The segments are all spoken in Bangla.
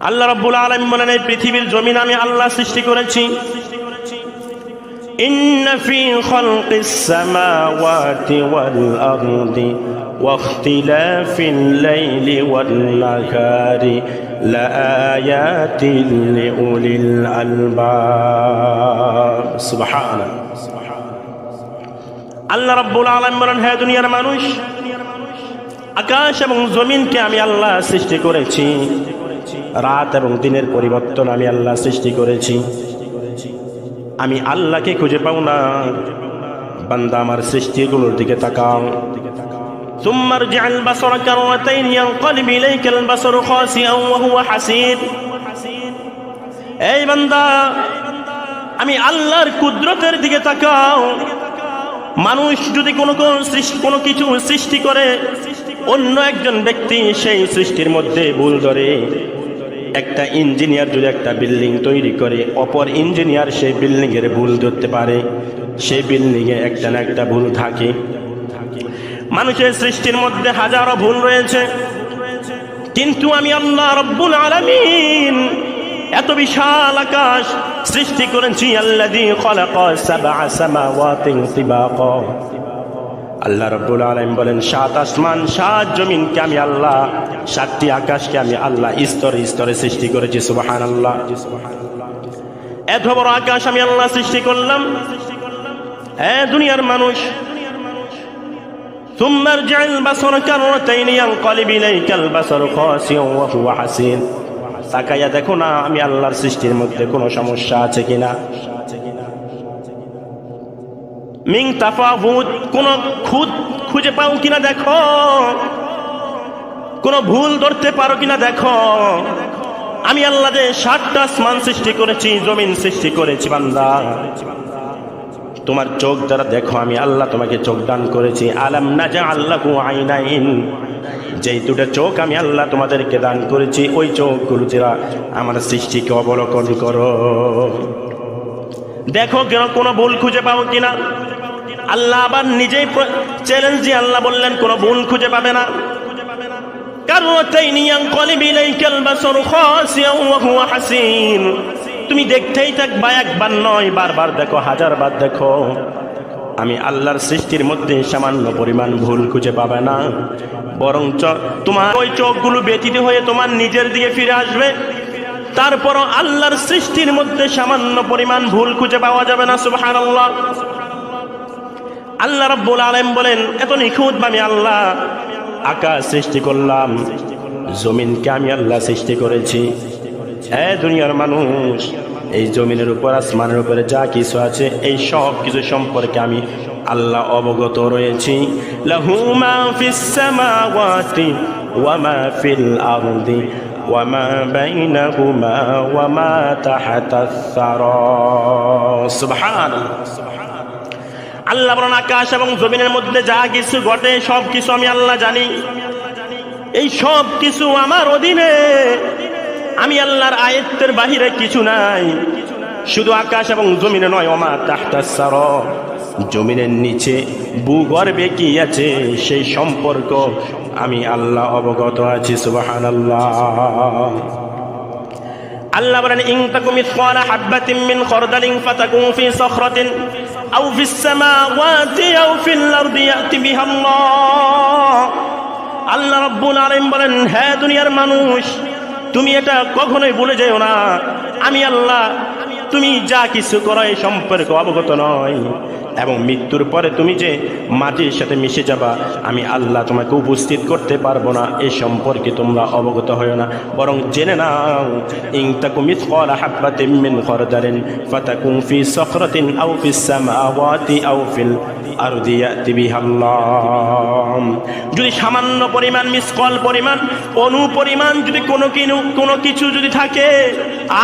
আল্লাহ রাব্বুল আলামিন বলেন, এই পৃথিবীর জমিন আমি আল্লাহ সৃষ্টি করেছি। ইন্না ফি খালকিস সামাওয়াতি ওয়াল আরদি ওয়াখতিলাফিল লাইলি ওয়ান নাহারি লাআয়াতিন লিউলিল আলবাব। সুবহানাল্লাহ। আল্লাহ রাব্বুল আলামিন বলেন, হে দুনিয়ার মানুষ, আকাশ এবং জমিনকে আমি আল্লাহ সৃষ্টি করেছি। রাত এবং দিনের পরিবর্তন আমি আল্লাহ সৃষ্টি করেছি। আমি আল্লাহকে খুঁজে পাও না, বান্দা আমার সৃষ্টিগুলোর দিকে তাকাও। সুম্মা রজি'আল বাসারা কাররাতাইন ইয়ানকালিব ইলাইকাল বাসারু খাসিআন ওয়া হুয়া হাসীর। এই বান্দা, আমি আল্লাহর কুদরতের দিকে তাকাও। মানুষ যদি কোনো কিছু সৃষ্টি করে, অন্য একজন ব্যক্তি সেই সৃষ্টির মধ্যে ভুল ধরে। একটা ইঞ্জিনিয়ার যদি একটা বিল্ডিং তৈরি করে, অপর ইঞ্জিনিয়ার সেই বিল্ডিং এর ভুল ধরতে পারে। সেই বিল্ডিং এ একটা না একটা ভুল থাকে। মানুষের সৃষ্টির মধ্যে হাজারো ভুল রয়েছে, কিন্তু আমি আল্লাহ রব্বুল আলামিন এত বিশাল আকাশ সৃষ্টি করেছি। আল্লাযী খালাকা সাবআ সামাওয়াতিন তিবাকা। আল্লাহ রাব্বুল আলামিন বলেন, 7 আসমান 7 জমিনকে আমি আল্লাহ, 7টি আকাশকে আমি আল্লাহ স্তরে স্তরে সৃষ্টি করেছি। সুবহানাল্লাহ। এত বড় আকাশ আমি আল্লাহ সৃষ্টি করলাম। হে দুনিয়ার মানুষ, সুম্মা রজি'আল বাসারা কাররাতাইন ইয়ানকালিব ইলাইকাল বাসারু খাসিআন ওয়া হুয়া হাসীর। তাকাইয়া দেখো না আমি আল্লাহর সৃষ্টির মধ্যে কোনো সমস্যা আছে কিনা। মিং তাফাউত, কোন খুঁত খুঁজে পাও কিনা দেখো, কোন ভুল ধরতে পারো কিনা দেখো। আমি আল্লাহ যে 7টা আসমান সৃষ্টি করেছি, জমিন সৃষ্টি করেছি, বান্দা তোমার চোখ দ্বারা দেখো। আমি আল্লাহ তোমাকে চোখ দান করেছি। আলাম নাজআল লাহু আইনাইন। যেই দুটো চোখ আমি আল্লাহ তোমাদেরকে দান করেছি, ওই চোখগুলো দ্বারা আমার সৃষ্টিকে অবলোকন করো। দেখো কেন কোনো ভুল খুঁজে পাও কিনা। আল্লাহ আবার নিজেই চ্যালেঞ্জ দিয়ে আল্লাহ বললেন, কোনো ভুল খুঁজে পাবে না। কাররাতাইন ইয়ানকালিব ইলাইকাল বাসারু খাসিআন ওয়া হুয়া হাসীর। তুমি দেখতেই থাকবা, একবার নয় বারবার দেখো, হাজারবার দেখো। আমি আল্লাহর সৃষ্টির মধ্যে সামান্য পরিমাণ ভুল খুঁজে পাবে না, বরঞ্চ তোমার ওই চোখগুলো ব্যতীত হয়ে তোমার নিজের দিকে ফিরে আসবে। তারপরও আল্লাহর সৃষ্টির মধ্যে সামান্য পরিমাণ ভুল খুঁজে পাওয়া যাবে না। সুবহানাল্লাহ। আল্লাহ রাব্বুল আলামিন বলেন, এত নিখুঁত আমি আল্লাহ আকাশ সৃষ্টি করলাম, জমিনকে আমি আল্লাহ সৃষ্টি করেছি। হে দুনিয়ার মানুষ, এই জমিনের উপর আসমানের উপরে যা কিছু আছে, এই সব কিছু সম্পর্কে আমি আল্লাহ অবগত রয়েছি। লাহু মা ফিস সামাওয়াতি ওয়া মা ফিল আরদি ওয়া মা বাইনাহুমা ওয়া মা তাহতাস সারা। সুবহানাল্লাহ। আল্লাহ বলেন, আকাশ এবং জমিনের মধ্যে যা কিছু ঘটে সব কিছু আমি আল্লাহ জানি। এই সব কিছু আমার অধীনে। আমি আল্লাহর আয়াতের বাহিরে কিছু নাই। শুধু আকাশ এবং জমিনে নয়, ওয়া মা তাহতাস সারা, জমিনের নিচে ভূগর্ভে কি আছে সেই সম্পর্ক আমি আল্লাহ অবগত আছি। সুবহানাল্লাহ। আল্লাহ বলেন, ইন তাকুম মিসকালা হাববাতিন মিন খারদালিন ফাতাকুন ফি সাখরাতিন আও ফিস সামাওয়াতি আও ফিল আরদি ইয়াতি বিহাল্লাহ। আল্লাহ রাব্বুল আলামিন বলেন, হে দুনিয়ার মানুষ, তুমি এটা কখনোই ভুলে যেও না, আমি আল্লাহ তুমি যা কিছু করো এই সম্পর্কে অবগত নয়। এবং মৃত্যুর পরে তুমি যে মাটির সাথে মিশে যাবা, আমি আল্লাহ তোমাকে উপস্থিত করতে পারবো না, এই সম্পর্কে তোমরা অবগত হও না, বরং জেনে নাও, ইন তাকুম মিসকালা হাববাতিন মিন খারদালিন ফাতাকুন ফি সাখরাতিন আও ফিস সামাওয়াতি আও ফিল আরদি ইয়াতি বিহাল্লাহ। যদি সামান্য পরিমাণ, মিসকাল পরিমাণ, অণু পরিমাণ যদি কোনো কিছু যদি থাকে,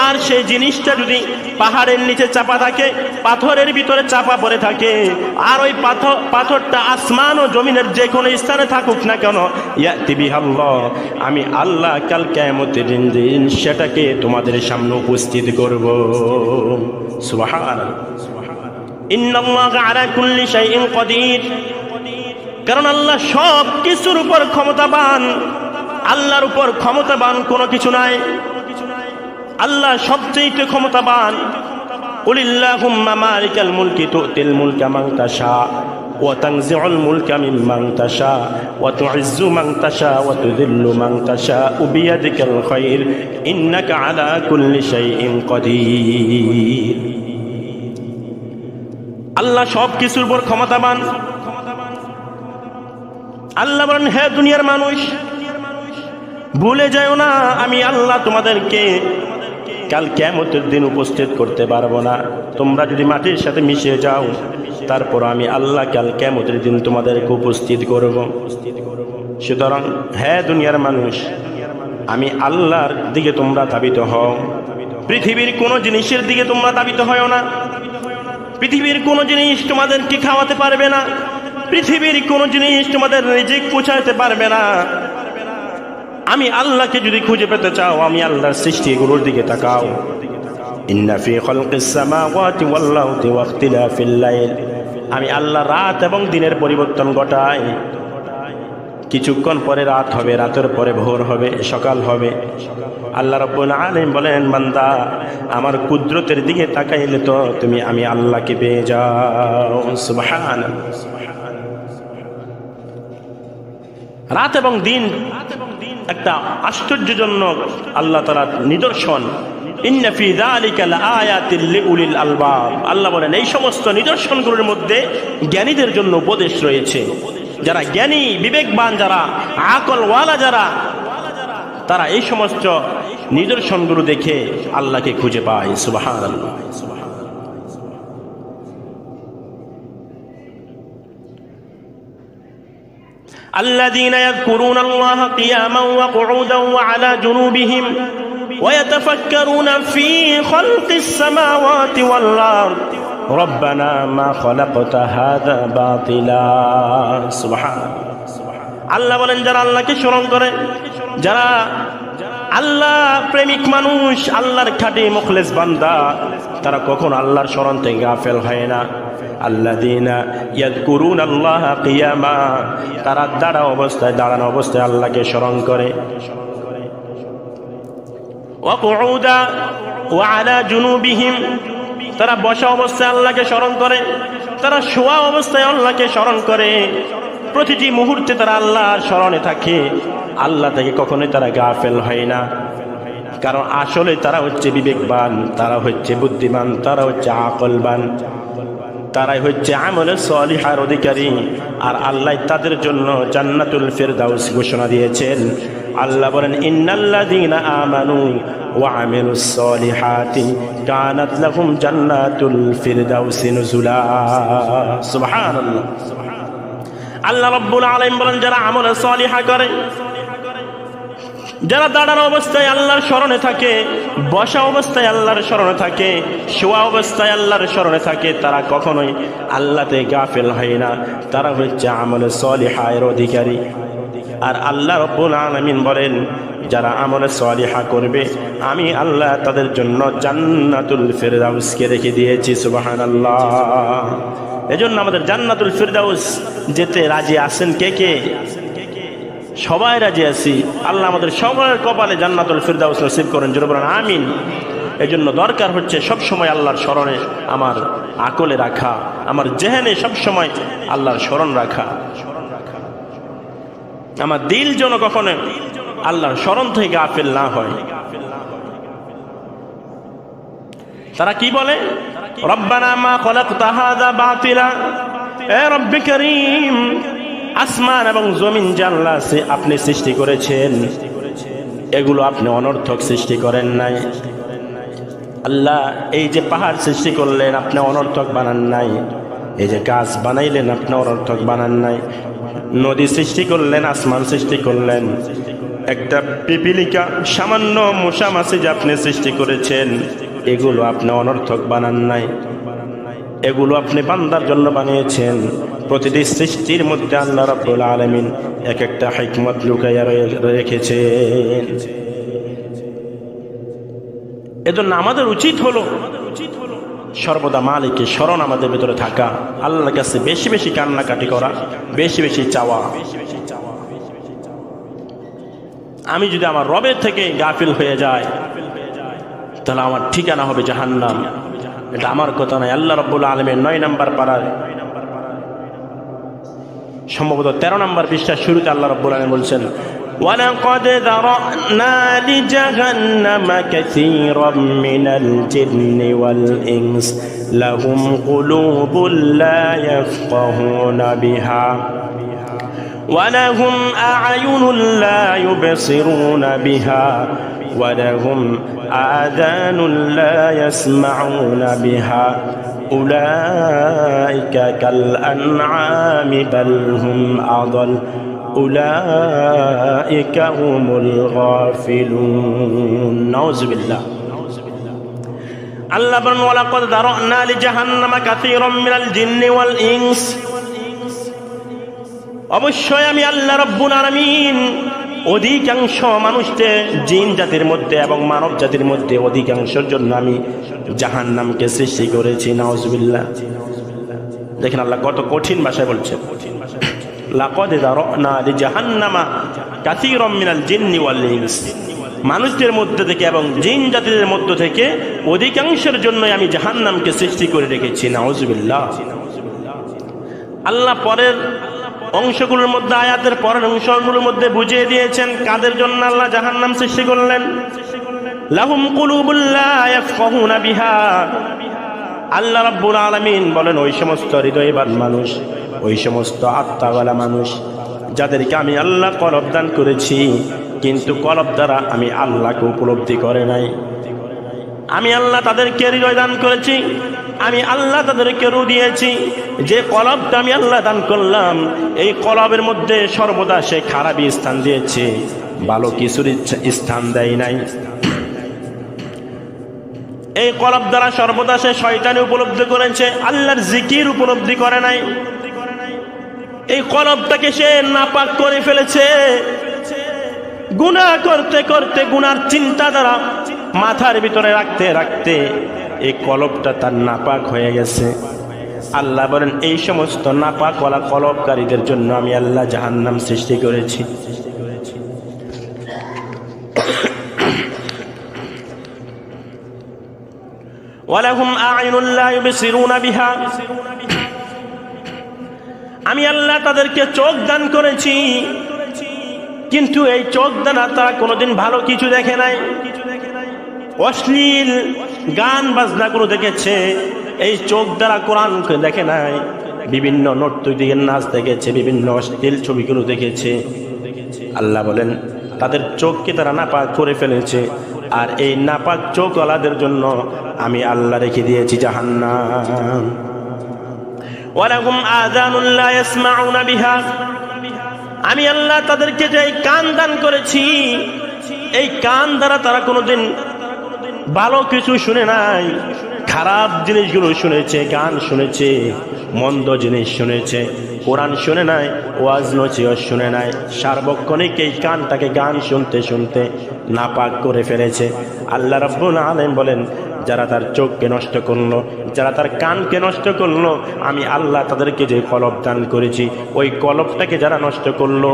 আর সেই জিনিসটা যদি পাহাড়ের নিচে চাপা থাকে, পাথরের ভিতরে চাপা পড়ে থাকে, আর ওই পাথরটা আসমান ও জমিনের যে কোনো স্থানে থাকুক না কেন, ইয়াতি বিহাল্লাহ, আমি আল্লাহ কাল কিয়ামতের দিন সেটাকে তোমাদের সামনে উপস্থিত করব। সুবহানাল্লাহ। ইন্নাল্লাহা আলা কুল্লি শাইইন কাদির। কারণ আল্লাহ সব কিছুর উপর ক্ষমতাবান। আল্লাহর উপর ক্ষমতাবান কোনো কিছু নাই। আল্লাহ সবচেয়ে ক্ষমতাবান। কুলিল্লাহুম্মা মালিকাল মুলকি তুতিল মুলকা মান তাশা ওয়া তানজিউল মুলকা মিম্মান তাশা ওয়া তুইজ্জু মান তাশা ওয়া তুযিল্লু মান তাশা বিয়াদিকাল খায়র ইন্নাকা আলা কুল্লি শাইইন কাদির। আল্লাহ সব কিছুর উপর ক্ষমতাবান। আল্লাহ বলেন, হে দুনিয়ার মানুষ, ভুলে যাও না আমি আল্লাহ তোমাদেরকে কাল কিয়ামতের দিন উপস্থিত করতে পারবো না। তোমরা যদি মাটির সাথে মিশে যাও, তারপর আমি আল্লাহ কাল কিয়ামতের দিন তোমাদেরকে উপস্থিত করব। সুতরাং হে দুনিয়ার মানুষ, আমি আল্লাহর দিকে তোমরা ধাবিত হও। পৃথিবীর কোনো জিনিসের দিকে তোমরা ধাবিত হয় না। পৃথিবীর কোনো জিনিস তোমাদেরকে খাওয়াতে পারবে না। পৃথিবীর কোনো জিনিস তোমাদের রিজিক পৌঁছাতে পারবে না। আমি আল্লাহকে যদি খুঁজে পেতে চাও, আমি আল্লাহর সৃষ্টিগুলোর দিকে তাকাও। ইন্না ফি খালকিস সামাওয়াতি ওয়াল আরদি ওয়া ইখতিলাফিল লাইল। আমি আল্লাহ রাত এবং দিনের পরিবর্তন ঘটাই। কিছুক্ষণ পরে রাত হবে, রাতের পরে ভোর হবে, সকাল হবে। আল্লাহ রাব্বুল আলামিন বলেন, বান্দা আমার কুদরতের দিকে তাকাইলে তো তুমি আমি আল্লাহকে পেয়ে যাও। সুবহানাল্লাহ। রাত এবং দিন একটা আশ্চর্যজনক আল্লাহ তাআলার নিদর্শন। ইন্না ফি যালিকা লাআয়াতিল লিউলিল আলবাব। আল্লাহ বলেন, এই সমস্ত নিদর্শনগুলোর মধ্যে জ্ঞানীদের জন্য উপদেশ রয়েছে। যারা জ্ঞানী, বিবেকবান, যারা আকলওয়ালা, যারা তারা এই সমস্ত নিদর্শনগুলো দেখে আল্লাহকে খুঁজে পায়। সুবহানাল্লাহ। الذين يذكرون الله قياما وقعودا وعلى جنوبهم ويتفكرون في خلق السماوات والأرض ربنا ما خلقت هذا باطلا سبحان الله বলেন, যারা আল্লাহকে স্মরণ করে, যারা আল্লাহ প্রেমিক মানুষ, আল্লাহর খাঁটি মুখলেস বান্দা, তারা কখন আল্লাহর স্মরণ থেকে গাফেল হয় না। আল্লাযীনা ইয়াযকুরুনা আল্লাহা কিয়ামা, তারা দাঁড়ানো অবস্থায় আল্লাহকে স্মরণ করে। ওয়া কুউদা ওয়া আলা জুনুবিহিম, তারা বসা অবস্থায় আল্লাহকে স্মরণ করে, তারা শোয়া অবস্থায় আল্লাহকে স্মরণ করে। প্রতিটি মুহূর্তে তারা আল্লাহর স্মরণে থাকে। আল্লাহ থেকে কখনোই তারা গাফেল হয় না। কারণ আসলে তারা হচ্ছে বিবেকবান, তারা হচ্ছে বুদ্ধিমান, তারা হচ্ছে আকলবান, তারাই হচ্ছে আমলে সলিহার অধিকারী। আর আল্লাহ তাদের জন্য জান্নাতুল ফিরদাউস ঘোষণা দিয়েছেন। আল্লাহ বলেন, ইন্নাল্লাযীনা আমানু ওয়া আমিলুস সলিহাতি কানাত লাহুম জান্নাতুল ফিরদাউসি নুজুলা। সুবহানাল্লাহ। আল্লাহ রাব্বুল আলামিন বলেন, যারা আমলে সলিহা করে, যারা দাঁড়ানো অবস্থায় আল্লাহর স্মরণে থাকে, বসা অবস্থায় আল্লাহর স্মরণে থাকে, শোয়া অবস্থায় আল্লাহর স্মরণে থাকে, তারা কখনোই আল্লাহতে গাফেল হয় না। তারা হচ্ছে আমলে সলিহার অধিকারী। আর আল্লাহ রাব্বুল আলামিন বলেন, যারা আমলে সলিহা করবে, আমি আল্লাহ তাদের জন্য জান্নাতুল ফিরদাউসকে রেখে দিয়েছি। সুবহানাল্লাহ। এজন্য আমাদের জান্নাতুল ফিরদাউস যেতে রাজি আছেন কে কে? সবাই রাজি আছি। আল্লাহ আমাদের সবার কপালে জান্নাতুল ফিরদাউস নসিব করেন। জোরে বলেন আমিন। এজন্য দরকার হচ্ছে সব সময় আল্লাহর স্মরণে আমার আকলে রাখা, আমার জেহেনে সব সময় আল্লাহর স্মরণ রাখা। আমার দিল যেন কখনো আল্লাহর স্মরণ থেকে গাফেল না হয়। তারা কি বলে? রব্বানা মা খলাকতা হাযা বাতিলা। এ রব্বে করিম, আসমান এবং জমিন যে আল্লাহ আপনি সৃষ্টি করেছেন, এগুলো আপনি অনর্থক সৃষ্টি করেন নাই। আল্লাহ, এই যে পাহাড় সৃষ্টি করলেন, আপনি অনর্থক বানান নাই। এই যে গাছ বানাইলেন, আপনি অনর্থক বানান নাই। নদী সৃষ্টি করলেন, আসমান সৃষ্টি করলেন, একটা পিপিলিকা, সামান্য মশা মাছি যে আপনি সৃষ্টি করেছেন, এগুলো আপনি অনর্থক বানান নাই। এগুলো আপনি বান্দার জন্য বানিয়েছেন। প্রতিটি সৃষ্টির মধ্যে আল্লাহ রাব্বুল আলামিন এক একটা হিকমত লুকাইয়া রেখেছেন। এজন্য আমাদের উচিত হলো সর্বদা মালিকের স্মরণ আমাদের ভিতরে থাকা, আল্লাহর কাছে বেশি বেশি কান্নাকাটি করা, বেশি বেশি চাওয়া। আমি যদি আমার রবের থেকে গাফিল হয়ে যাই তাহলে আমার ঠিকানা হবে জাহান্নাম। এটা আমার কথা নয়, আল্লাহ রাব্বুল আলামিন 9 নম্বর পারার সম্ভবত 13 নম্বর পৃষ্ঠার শুরুতে আল্লাহ রাব্বুল আলামিন বলছেন, وَلَقَدْ ذَرَأْنَا لِجَهَنَّمَ كَثِيرًا مِنَ الْجِنِّ وَالْإِنسِ لَهُمْ قُلُوبٌ لَا يَفْقَهُونَ بِهَا وَلَهُمْ أَعْيُنٌ لَا يُبْصِرُونَ بِهَا وَلَهُمْ آذَانٌ لَا يَسْمَعُونَ بِهَا أُولَئِكَ كَالْأَنْعَامِ بَلْ هُمْ أَضَلُّ أُولَئِكَ هُمُ الْغَافِلُونَ نعوذ بالله আল্লাহ বলেন ওয়ালাকাদ দারা'না লিজাহান্নামা কাসীরাম মিনাল জিন্নি ওয়াল ইনস, অবশ্যই আমি আল্লাহ রাব্বুল আলামিন অধিকাংশ মানুষকে জিন জাতির মধ্যে এবং মানব জাতির মধ্যে অধিকাংশের জন্য আমি জাহান্নামকে সৃষ্টি করেছি। নাউজুবিল্লাহ। দেখেন আল্লাহ কত কঠিন ভাষায় বলছে, লাকাদ দারা'না লিজাহান্নামা কাসীরাম মিনাল জিন্নি ওয়াল ইনস, মানুষদের মধ্যে থেকে এবং জিন জাতিদের মধ্য থেকে অধিকাংশের জন্য আমি জাহান্নামকে সৃষ্টি করে রেখেছি। নাউজুবিল্লাহ। আল্লাহ পরের অংশগুলোর মধ্যে, আয়াতের পরের অংশগুলোর মধ্যে বুঝিয়ে দিয়েছেন কাদের জন্য আল্লাহ জাহান্নাম সৃষ্টি করলেন। লাহুম কুলুবুল লা ইয়াফকাহুনা বিহা, আল্লাহ রাব্বুল আলামিন বলেন ওই সমস্ত হৃদয়বান মানুষ, ওই সমস্ত আত্মাওয়ালা মানুষ যাদেরকে আমি আল্লাহ কলব দান করেছি, কিন্তু কলব দ্বারা আমি আল্লাহকে উপলব্ধি করে নাই। আমি আল্লাহ তাদেরকে হৃদয় দান করেছি, আমি আল্লাহ তাদেরকে রূহ দিয়েছি। যে কলবটা আমি আল্লাহ দান করলাম, এই কলবের মধ্যে সর্বদা সে খারাপই স্থান দিয়েছে, ভালো কিছুর স্থান দেয় নাই। এই কলব দ্বারা সর্বদা সে শয়তানি উপলব্ধি করেছে, আল্লাহর জিকির উপলব্ধি করে নাই। এই কলবটাকে সে নাপাক করে ফেলেছে, গুনাহ করতে করতে, গুনার চিন্তা দ্বারা মাথার ভিতরে রাখতে রাখতে এই কলবটা তার নাপাক হয়ে গেছে। আল্লাহ বলেন এই সমস্ত নাপাকওয়ালা কলবকারীদের জন্য আমি আল্লাহ জাহান্নাম সৃষ্টি করেছি। ওয়ালাহুম আ'য়ুনুন লা ইউবসিরুনা বিহা, আমি আল্লাহ তাদেরকে চোখ দান করেছি, কিন্তু এই চোখ দ্বারা তারা কোনোদিন ভালো কিছু দেখে নাই। অশ্লীল গান বাজনাগুলো দেখেছে, এই চোখ দ্বারা কোরআনকে দেখে নাই। বিভিন্ন নর্তকীদের নাচ দেখেছে, বিভিন্ন অশ্লীল ছবিগুলো দেখেছে। আল্লাহ বলেন তাদের চোখকে তারা নাপাক করে ফেলেছে, আর এই নাপাক চোখওয়ালাদের জন্য আমি আল্লাহ রেখে দিয়েছি জাহান্নাম। ওয়ালাহুম আযানুন লা ইয়াসমাউনা বিহা, আমি আল্লাহ তাদেরকে যে কান দান করেছি, এই কান দ্বারা তারা কোনোদিন ভালো কিছু শুনে নাই, খারাপ জিনিসগুলো শুনেছে, গান শুনেছে, মন্দ জিনিস শুনেছে, কোরআন শুনে নাই, ওয়াজ নসিহত শুনে নাই। সার্বক্ষণিক এই কানটাকে গান শুনতে শুনতে নাপাক করে ফেলেছে। আল্লাহ রাব্বুল আলামিন বলেন যারা তার চোখকে নষ্ট করলো, যারা তার কানকে নষ্ট করলো, আমি আল্লাহ তাদেরকে যে কলব দান করেছি, ওই কলবটাকে যারা নষ্ট করলো,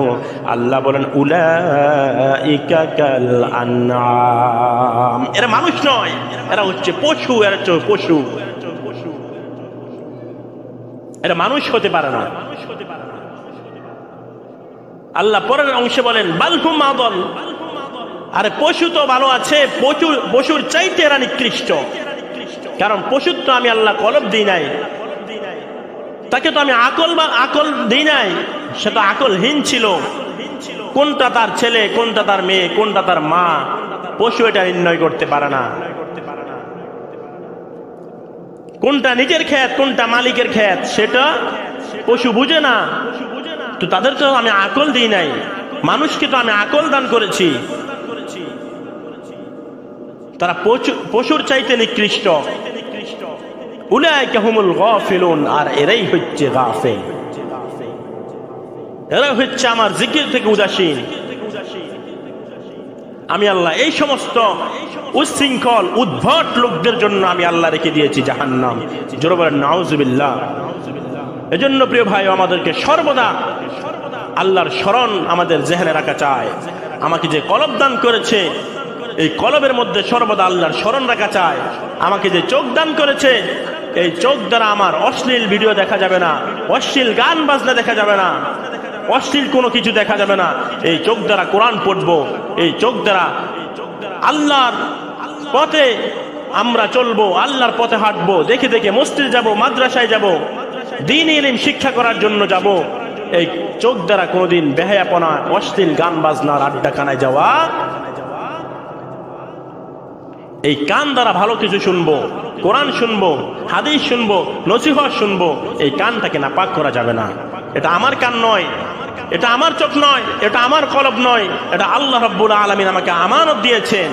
আল্লাহ বলেন উলাইকা কাল আনআম, এরা মানুষ নয়, এরা হচ্ছে পশু। এরা হচ্ছে পশু, এরা মানুষ হতে পারে না। আল্লাহ পরের অংশে বলেন বালহুম আদল, আরে পশু তো ভালো আছে, পশুর চাইতে এরা নিকৃষ্ট। কারণ পশুর তো আমি আল্লাহ কলব দিই নাই, তাকে তো আমি আকল দিই নাই, সে তো আকলহীন ছিল। কোনটা তার ছেলে, কোনটা তার মেয়ে, কোনটা তার মা, পশু এটা নির্ণয় করতে পারে না। কোনটা নিজের ক্ষেত, কোনটা মালিকের ক্ষেত, সেটা পশু বুঝে না। তো তাদের তো আমি আকল দিই নাই, মানুষকে তো আমি আকল দান করেছি। তারা পশুর চাইতে নিকৃষ্ট। উলাইকা হুমুল গাফিলুন, আর এরাই হচ্ছে গাফিল, এরা হচ্ছে আমার জিকির থেকে উদাসীন। আমি আল্লাহ এই সমস্ত উচ্ছৃঙ্খল উদ্ভট লোকদের জন্য আমি আল্লাহ রেখে দিয়েছি জাহান্নাম। জোরে বলেন নাউজুবিল্লাহ। এজন্য প্রিয় ভাই, আমাদেরকে সর্বদা আল্লাহর স্মরণ আমাদের জেহেনে রাখা চাই। আমাকে যে কলব দান করেছে, এই কলবের মধ্যে সর্বদা আল্লাহর স্মরণ রাখা চায়। আমাকে যে চোখ দান করেছে, এই চোখ দ্বারা আমার অশ্লীল ভিডিও দেখা যাবে না, অশ্লীল গান বাজনা দেখা যাবে না, অশ্লীল কোনো কিছু দেখা যাবে না। এই চোখ দ্বারা কোরআন পড়বো, এই চোখ দ্বারা আল্লাহর পথে আমরা চলবো, আল্লাহর পথে হাঁটবো, দেখে দেখে মসজিদে যাব, মাদ্রাসায় যাব, দ্বীনি ইলম শিক্ষা করার জন্য যাব। এই চোখ দ্বারা কোনোদিন বেহায়াপনা, অশ্লীল গান বাজনার আড্ডাখানায় যাওয়া। এই কান দ্বারা ভালো কিছু শুনবো, কোরআন শুনবো, হাদিস শুনবো, নসিহত শুনবো। এই কানটাকে নাপাক করা যাবে না। এটা আমার কান নয়, এটা আমার চোখ নয়, এটা আমার কলব নয়, এটা আল্লাহ রাব্বুল আলামিন আমাকে আমানত দিয়েছেন।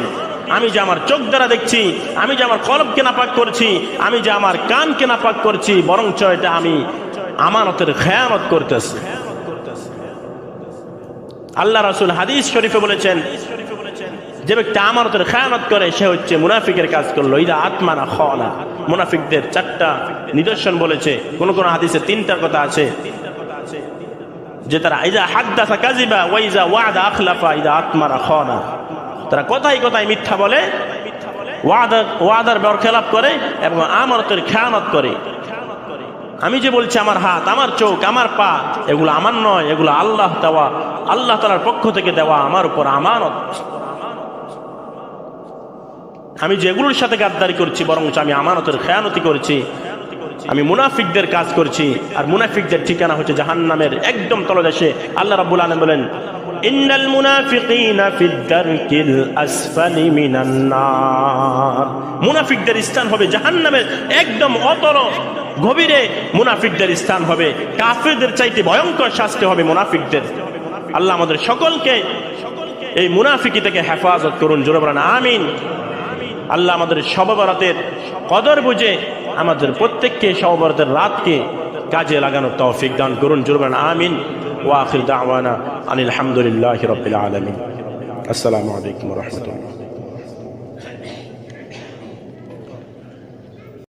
আমি যে আমার চোখ দ্বারা দেখছি, আমি যে আমার কলবকে নাপাক করছি, আমি যে আমার কানকে নাপাক করছি, বরঞ্চ এটা আমি আমানতের খেয়ানত করতেছি। আল্লাহ রাসূল হাদিস শরীফে বলেছেন, যে ব্যক্তি আমানতের খেয়ানত করে সে হচ্ছে মুনাফিকের কাজ করলো। ইদা আতমানা খানা। মুনাফিকদের 4টা নিদর্শন বলেছে, কোন কোন হাদিসে 3টা কথা আছে, যে তারা ইদা হাদ্দাসা কাযিবা ওয়া ইযা ওয়া'দা আখলাফা ইদা আতমানা খানা। তারা কথাই কথাই মিথ্যা বলে, ওয়াদার বরখেলাপ করে এবং আমানতের খেয়ানত করে। আমি যে বলছি আমার হাত, আমার চোখ, আমার পা, এগুলো আমার নয়, এগুলো আল্লাহ দেওয়া, আল্লাহ তাআলার পক্ষ থেকে দেওয়া আমার উপর আমানত। আমি যেগুলোর সাথে গাদ্দারি করছি, বরং আমি আমানতের খেয়ানতি করছি, আমি মুনাফিকদের কাজ করছি। আর মুনাফিকদের ঠিকানা হচ্ছে জাহান্নামের একদম তলদেশে। আল্লাহ রাব্বুল আলামিন বলেন, ইন্নাল মুনাফিকিনা ফিদ দারকিল আসফালি মিনান নার। মুনাফিকদের স্থান হবে জাহান্নামের একদম অতল গভীরে। মুনাফিকদের স্থান হবে, কাফেরদের চাইতে ভয়ঙ্কর শাস্তি হবে মুনাফিকদের। আল্লাহ আমাদের সকলকে এই মুনাফিকি থেকে হেফাজত করুন। জোরে বলেন আমিন। আল্লাহ আমাদের শবে বরাতের কদর বুঝে আমাদের প্রত্যেককে শবে বরাতের রাতকে কাজে লাগানোর তৌফিক দান করুন। জোরে বলেন আমিন। ওয়া আখির দাওয়ানা আনিল হামদুলিল্লাহি রাব্বিল আলামিন। আসসালামু আলাইকুম ওয়া রাহমাতুল্লাহ।